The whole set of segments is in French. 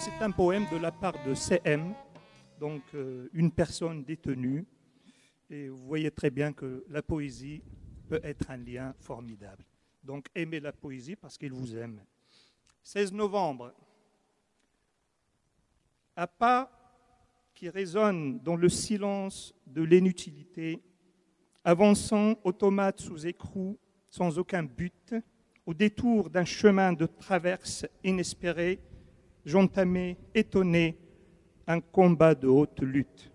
C'est un poème de la part de CM, donc une personne détenue. Et vous voyez très bien que la poésie peut être un lien formidable. Donc aimez la poésie parce qu'il vous aime. 16 novembre. À pas qui résonnent dans le silence de l'inutilité, avançant automate sous écrou, sans aucun but, au détour d'un chemin de traverse inespéré, j'entamais, étonné, un combat de haute lutte.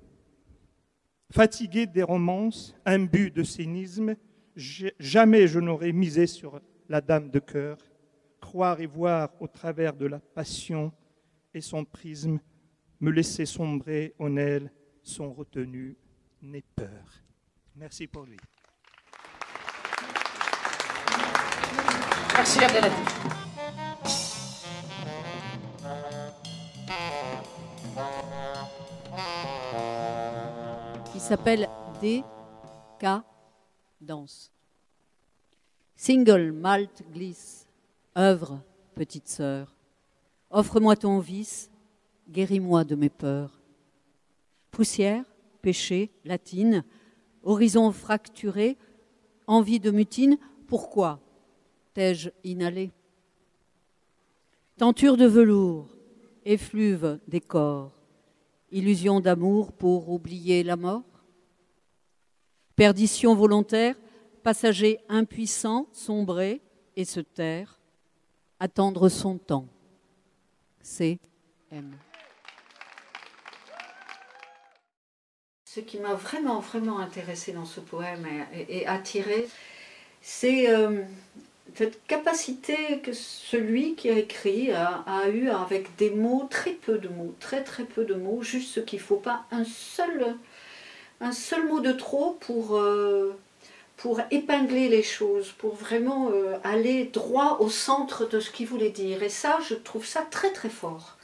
Fatigué des romances, imbu de cynisme, jamais je n'aurais misé sur la dame de cœur, croire et voir au travers de la passion et son prisme, me laisser sombrer en elle sans retenue ni peur. Merci pour lui. Merci Abdelhatif. Il s'appelle Décadence. Single malt glisse, œuvre, petite sœur. Offre-moi ton vice, guéris-moi de mes peurs. Poussière, péché, latine, horizon fracturé, envie de mutine, pourquoi t'ai-je inhalé? Tenture de velours, effluve des corps, illusion d'amour pour oublier la mort? Perdition volontaire, passager impuissant, sombrer et se taire, attendre son temps. C.M. Ce qui m'a vraiment intéressée dans ce poème et attirée, c'est cette capacité que celui qui a écrit a eu avec des mots, très peu de mots, très peu de mots, juste ce qu'il ne faut pas, un seul mot de trop pour épingler les choses, pour vraiment aller droit au centre de ce qu'il voulait dire. Et ça, je trouve ça très fort.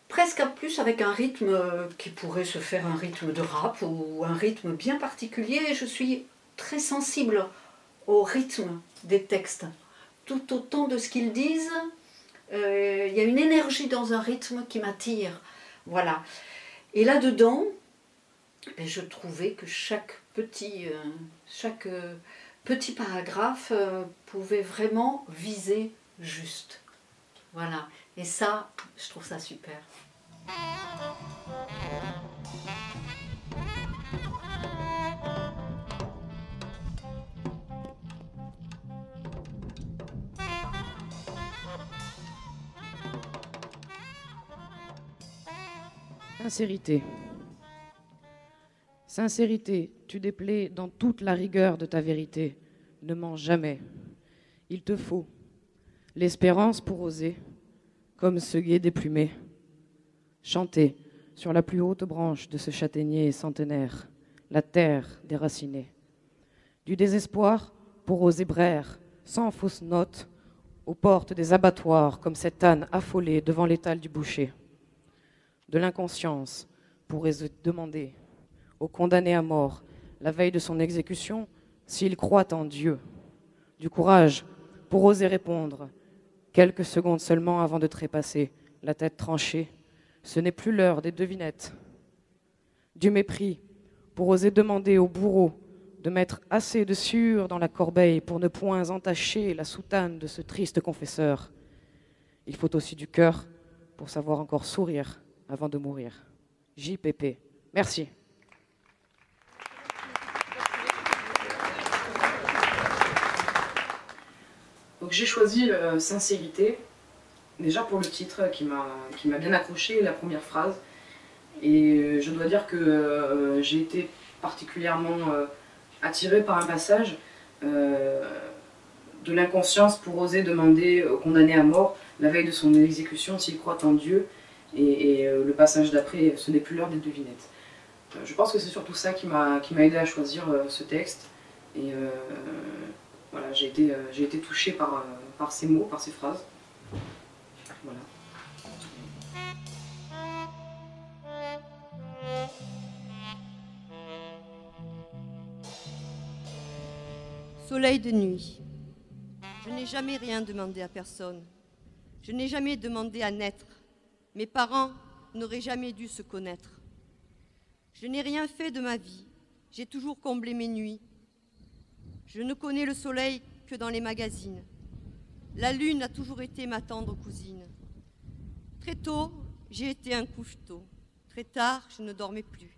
Presque en plus avec un rythme qui pourrait se faire un rythme de rap ou un rythme bien particulier. Je suis très sensible au rythme des textes. Tout autant de ce qu'ils disent, il y a une énergie dans un rythme qui m'attire. Voilà. Et là-dedans, je trouvais que chaque petit paragraphe pouvait vraiment viser juste. Voilà. Et ça, je trouve ça super. Sincérité. Sincérité, tu déplais dans toute la rigueur de ta vérité. Ne mens jamais. Il te faut l'espérance pour oser, comme ce guet déplumé, chanter sur la plus haute branche de ce châtaignier centenaire, la terre déracinée. Du désespoir pour oser braire, sans fausse note, aux portes des abattoirs, comme cet âne affolé devant l'étal du boucher. De l'inconscience pour oser demander au condamné à mort, la veille de son exécution, s'il croit en Dieu. Du courage pour oser répondre, quelques secondes seulement avant de trépasser, la tête tranchée. Ce n'est plus l'heure des devinettes. Du mépris pour oser demander au bourreau de mettre assez de sueur dans la corbeille pour ne point entacher la soutane de ce triste confesseur. Il faut aussi du cœur pour savoir encore sourire avant de mourir. JPP. Merci. Donc j'ai choisi sincérité Déjà pour le titre qui m'a bien accroché, la première phrase. Et je dois dire que j'ai été particulièrement attirée par un passage de l'inconscience pour oser demander au condamné à mort, la veille de son exécution, s'il croit en Dieu. Et le passage d'après, ce n'est plus l'heure des devinettes. Je pense que c'est surtout ça qui m'a aidé à choisir ce texte. Et voilà, j'ai été touchée par ces mots, par ces phrases. Voilà. Soleil de nuit. Je n'ai jamais rien demandé à personne. Je n'ai jamais demandé à naître. Mes parents n'auraient jamais dû se connaître. Je n'ai rien fait de ma vie. J'ai toujours comblé mes nuits. Je ne connais le soleil que dans les magazines. La lune a toujours été ma tendre cousine. Très tôt, j'ai été un couche-tôt. Très tard, je ne dormais plus.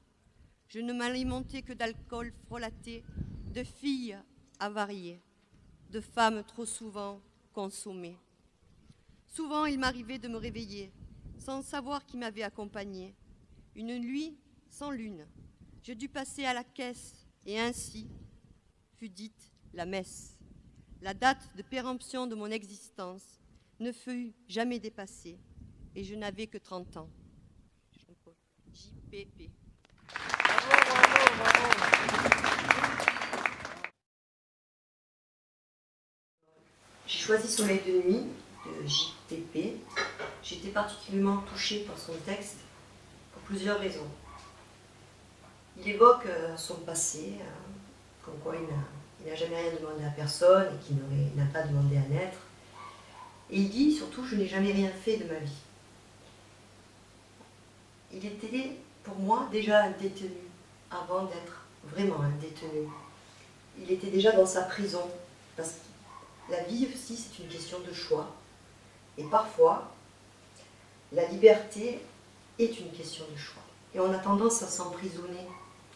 Je ne m'alimentais que d'alcool frelaté, de filles avariées, de femmes trop souvent consommées. Souvent, il m'arrivait de me réveiller, sans savoir qui m'avait accompagnée. Une nuit sans lune, je dus passer à la caisse, et ainsi fut dite la messe. La date de péremption de mon existence ne fut jamais dépassée, et je n'avais que 30 ans. JPP. J'ai choisi Soleil de nuit de JPP. J'étais particulièrement touchée par son texte pour plusieurs raisons. Il évoque son passé, comme quoi il n'a jamais rien demandé à personne et qu'il n'a pas demandé à naître. Et il dit surtout, je n'ai jamais rien fait de ma vie. Il était pour moi déjà un détenu, avant d'être vraiment un détenu. Il était déjà dans sa prison, parce que la vie aussi c'est une question de choix. Et parfois, la liberté est une question de choix. Et on a tendance à s'emprisonner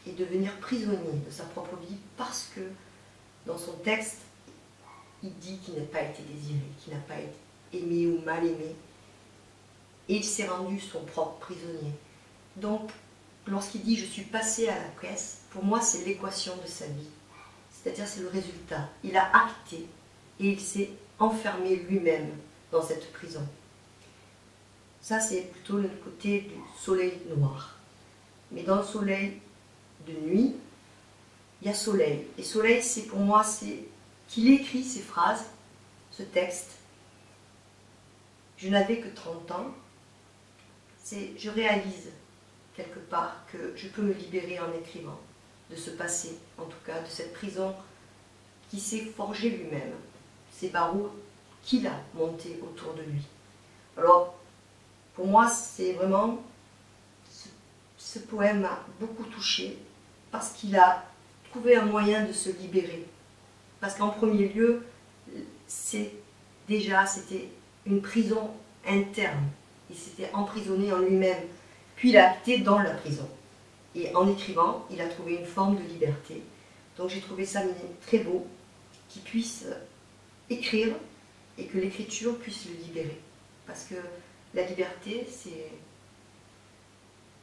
et devenir prisonnier de sa propre vie parce que dans son texte, il dit qu'il n'a pas été désiré, qu'il n'a pas été aimé ou mal aimé. Et il s'est rendu son propre prisonnier. Donc, lorsqu'il dit « je suis passé à la caisse », pour moi c'est l'équation de sa vie. C'est-à-dire c'est le résultat. Il a acté et il s'est enfermé lui-même dans cette prison. Ça c'est plutôt le côté du soleil noir. Mais dans le soleil de nuit, il y a soleil. Et soleil, c'est pour moi, c'est qu'il écrit ces phrases, ce texte. Je n'avais que 30 ans. Je réalise quelque part que je peux me libérer en écrivant de ce passé, en tout cas de cette prison qui s'est forgée lui-même, ces barreaux qu'il a montés autour de lui. Alors, pour moi, c'est vraiment, ce poème m'a beaucoup touchée parce qu'il a trouvé un moyen de se libérer. Parce qu'en premier lieu, c'était une prison interne. Il s'était emprisonné en lui-même, puis il a acté dans la prison. Et en écrivant, il a trouvé une forme de liberté. Donc j'ai trouvé ça très beau, qu'il puisse écrire et que l'écriture puisse le libérer. Parce que la liberté,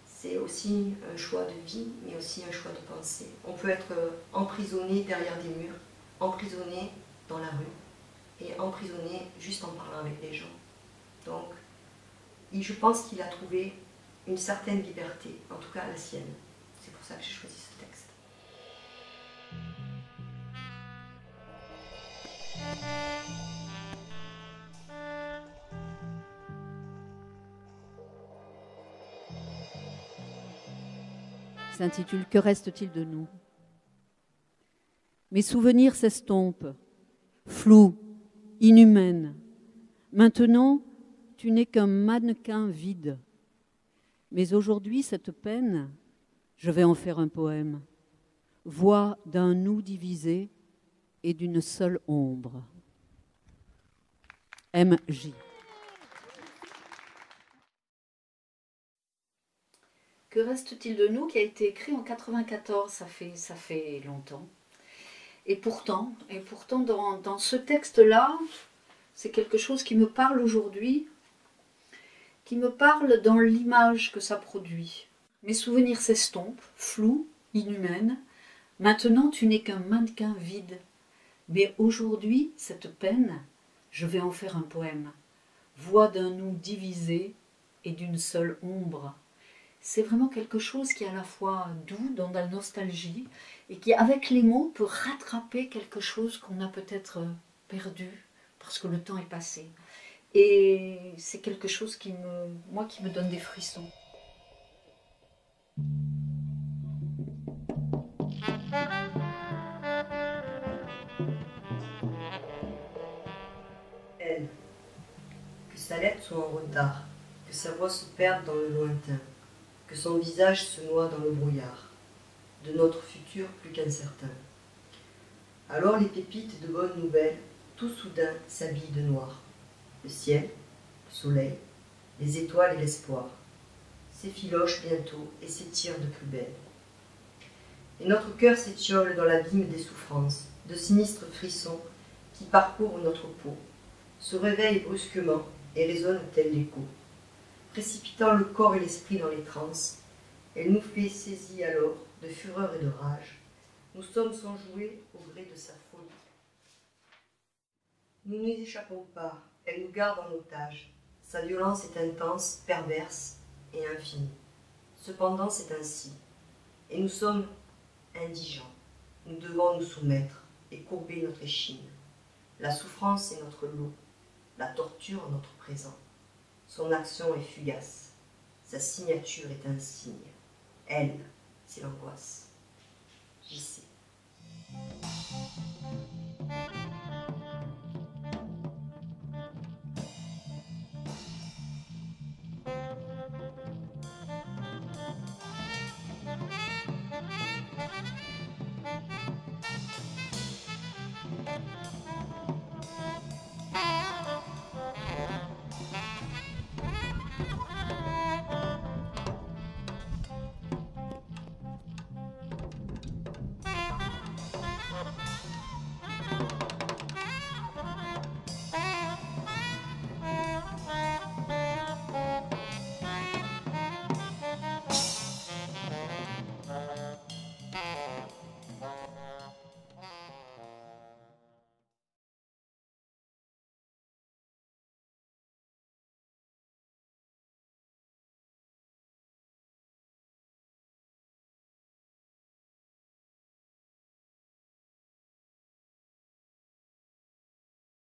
c'est aussi un choix de vie, mais aussi un choix de pensée. On peut être emprisonné derrière des murs, emprisonné dans la rue, et emprisonné juste en parlant avec les gens. Donc, je pense qu'il a trouvé une certaine liberté, en tout cas la sienne. C'est pour ça que j'ai choisi ce texte. S'intitule « Que reste-t-il de nous ?» Mes souvenirs s'estompent, flous, inhumaines. Maintenant, tu n'es qu'un mannequin vide. Mais aujourd'hui, cette peine, je vais en faire un poème. Voix d'un nous divisé et d'une seule ombre. M.J. Que reste-t-il de nous qui a été écrit en 94, ça fait longtemps. Et pourtant dans ce texte-là, c'est quelque chose qui me parle aujourd'hui qui me parle dans l'image que ça produit. Mes souvenirs s'estompent, flous, inhumaines. Maintenant, tu n'es qu'un mannequin vide. Mais aujourd'hui, cette peine, je vais en faire un poème. Voix d'un nous divisé et d'une seule ombre. C'est vraiment quelque chose qui est à la fois doux, dans la nostalgie, et qui, avec les mots, peut rattraper quelque chose qu'on a peut-être perdu, parce que le temps est passé. Et c'est quelque chose qui me donne des frissons. Elle, que sa lettre soit en retard, que sa voix se perde dans le lointain, que son visage se noie dans le brouillard, de notre futur plus qu'incertain. Alors les pépites de bonnes nouvelles, tout soudain s'habillent de noir. Le ciel, le soleil, les étoiles et l'espoir s'effilochent bientôt et s'étirent de plus belle. Et notre cœur s'étiole dans l'abîme des souffrances, de sinistres frissons qui parcourent notre peau, se réveillent brusquement et résonnent tel l'écho. Précipitant le corps et l'esprit dans les transes, elle nous fait saisis alors de fureur et de rage. Nous sommes son jouet au gré de sa folie. Nous n'y échappons pas, elle nous garde en otage. Sa violence est intense, perverse et infinie. Cependant, c'est ainsi. Et nous sommes indigents. Nous devons nous soumettre et courber notre échine. La souffrance est notre lot, la torture notre présent. Son action est fugace, sa signature est un signe. Elle, c'est l'angoisse. J'y sais.